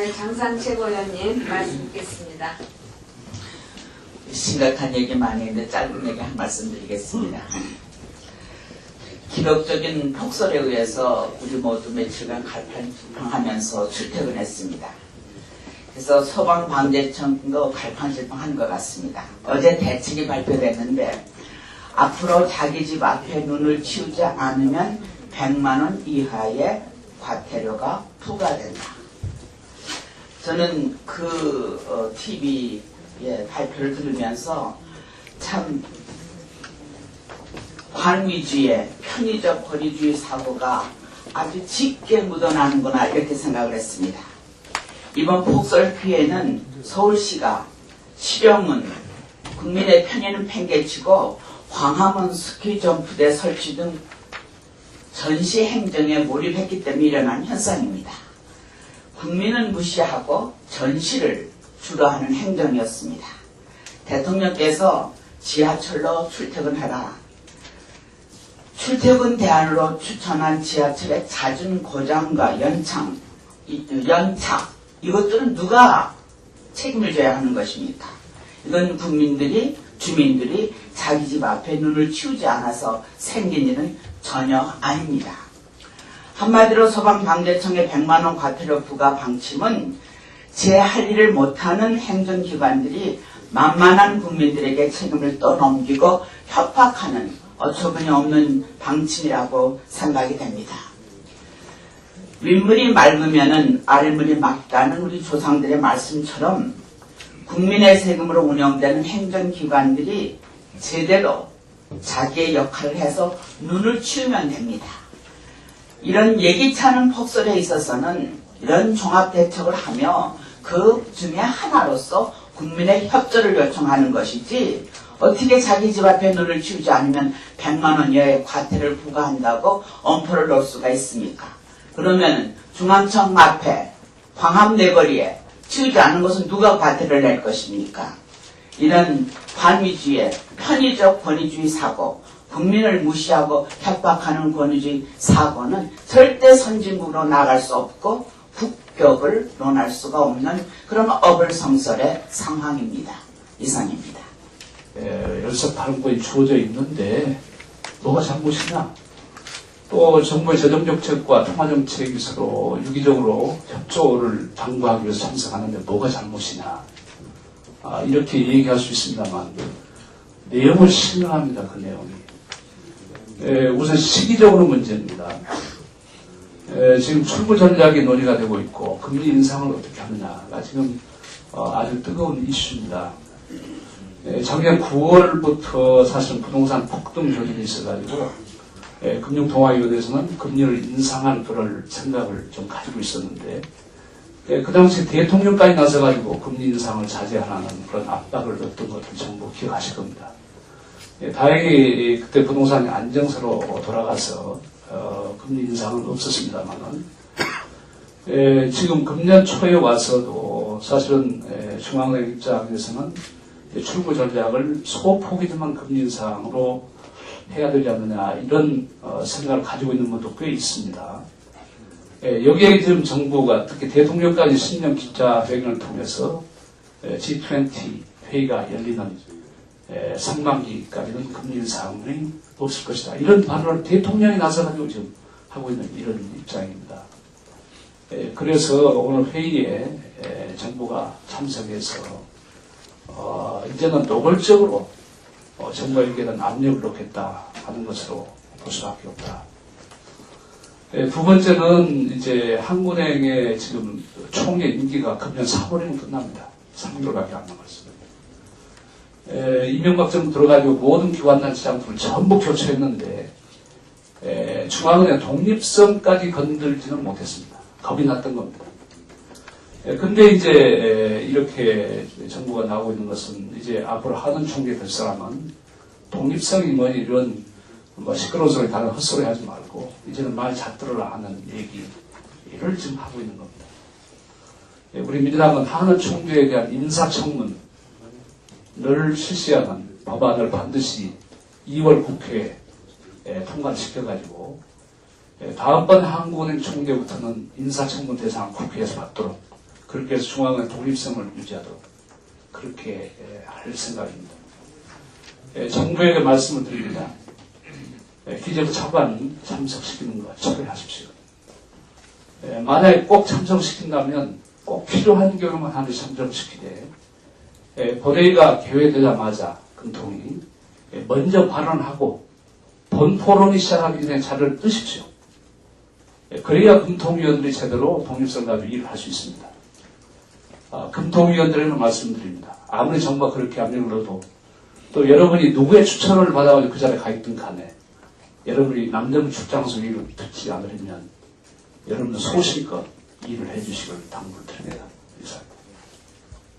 네, 장상채 의원님 말씀 듣겠습니다. 심각한 얘기 많이 했는데 짧은 얘기 한 말씀 드리겠습니다. 기록적인 폭설에 의해서 우리 모두 며칠간 갈팡질팡하면서 출퇴근했습니다. 그래서 소방방재청도 갈팡질팡한 것 같습니다. 어제 대책이 발표됐는데 앞으로 자기 집 앞에 눈을 치우지 않으면 100만 원 이하의 과태료가 부과된다. 저는 그 TV의 발표를 들으면서 참 관위주의, 편의적 권위주의 사고가 아주 짙게 묻어나는구나 이렇게 생각을 했습니다. 이번 폭설 피해는 서울시가 실형은 국민의 편의는 팽개치고 광화문 스키점프대 설치 등 전시 행정에 몰입했기 때문에 일어난 현상입니다. 국민은 무시하고 전시를 주로 하는 행정이었습니다. 대통령께서 지하철로 출퇴근하라. 출퇴근 대안으로 추천한 지하철의 잦은 고장과 연착 이것들은 누가 책임을 져야 하는 것입니까? 이건 주민들이 자기 집 앞에 눈을 치우지 않아서 생긴 일은 전혀 아닙니다. 한마디로 소방방재청의 100만 원 과태료 부과 방침은 제 할 일을 못하는 행정기관들이 만만한 국민들에게 책임을 떠넘기고 협박하는 어처구니 없는 방침이라고 생각이 됩니다. 윗물이 맑으면은 아랫물이 맑다는 우리 조상들의 말씀처럼 국민의 세금으로 운영되는 행정기관들이 제대로 자기의 역할을 해서 눈을 치우면 됩니다. 이런 예기치 않은 폭설에 있어서는 이런 종합대책을 하며 그 중에 하나로서 국민의 협조를 요청하는 것이지 어떻게 자기 집 앞에 눈을 치우지 않으면 100만 원 이하의 과태료를 부과한다고 엄포를 놓을 수가 있습니까? 그러면 중앙청 앞에 광화문내거리에 치우지 않은 것은 누가 과태료를 낼 것입니까? 이런 관위주의, 편의적 권위주의 사고, 국민을 무시하고 협박하는 권위주의 사고는 절대 선진국으로 나갈 수 없고 국격을 논할 수가 없는 그런 어불성설의 상황입니다. 이상입니다. 열서 발권이 주어져 있는데 뭐가 잘못이냐? 또 정부의 재정정책과 통화정책이 서로 유기적으로 협조를 당부하기 위해서 참석하는데 뭐가 잘못이냐? 이렇게 얘기할 수 있습니다만 내용은 신명합니다. 그 내용이. 우선 시기적으로 문제입니다. 지금 출구 전략이 논의가 되고 있고 금리 인상을 어떻게 하느냐가 지금 아주 뜨거운 이슈입니다. 작년 9월부터 사실 부동산 폭등 조짐이 있어가지고 금융통화위원회에서는 금리를 인상할 그럴 생각을 좀 가지고 있었는데 그 당시 대통령까지 나서가지고 금리 인상을 자제하라는 그런 압박을 얻던 것을 정부 기억하실 겁니다. 다행히 그때 부동산이 안정세로 돌아가서 금리 인상은 없었습니다만은 지금 금년 초에 와서도 사실은 중앙은행 입장에서는 출구 전략을 소폭이지만 금리 인상으로 해야 되지 않느냐 이런 생각을 가지고 있는 분도 꽤 있습니다. 여기에 지금 정부가 특히 대통령까지 신년 기자회견을 통해서 G20 회의가 열리는 상반기까지는 금리 인상이 없을 것이다. 이런 발언을 대통령이 나서가지고 지금 하고 있는 이런 입장입니다. 그래서 오늘 회의에 정부가 참석해서 이제는 노골적으로 정부에게는 압력을 넣겠다 하는 것으로 볼 수밖에 없다. 두 번째는 이제 한국은행의 지금 총재 임기가 금년 4월이면 끝납니다. 3개월밖에 안 남았습니다. 이명박 정부 들어가지고 모든 기관단체 장부를 전부 교체했는데 중앙은행 독립성까지 건들지는 못했습니다. 겁이 났던 겁니다. 근데 이제 이렇게 정부가 나오고 있는 것은 이제 앞으로 하는 총재 될 사람은 독립성이 뭐니 이런 시끄러운 소리 다른 헛소리 하지 말고 이제는 말 잘 들으라 하는 얘기를 지금 하고 있는 겁니다. 우리 민주당은 하는 총재에 대한 인사청문을 실시하는 법안을 반드시 2월 국회에 통과를 시켜가지고 다음번 한국은행 총재부터는 인사청문 대상을 국회에서 받도록 그렇게 해서 중앙의 독립성을 유지하도록 그렇게 할 생각입니다. 정부에게 말씀을 드립니다. 기재부 차관 참석시키는 거 철회하십시오. 만약에 꼭 참석시킨다면 꼭 필요한 경우만 하는 참석시키되 본회의가 개회되자마자 금통이 먼저 발언하고 본포론이 시작하기 전에 자료를 뜨십시오. 그래야 금통위원들이 제대로 독립성 가지고 일을 할 수 있습니다. 금통위원들에는 말씀드립니다. 아무리 정부가 그렇게 압력을 넣어도 또 여러분이 누구의 추천을 받아가지고 그 자리에 가 있든 간에 여러분이 남대문 출장소 일을 듣지 않으려면 여러분은 소신껏 일을 해주시길 당부를 드립니다.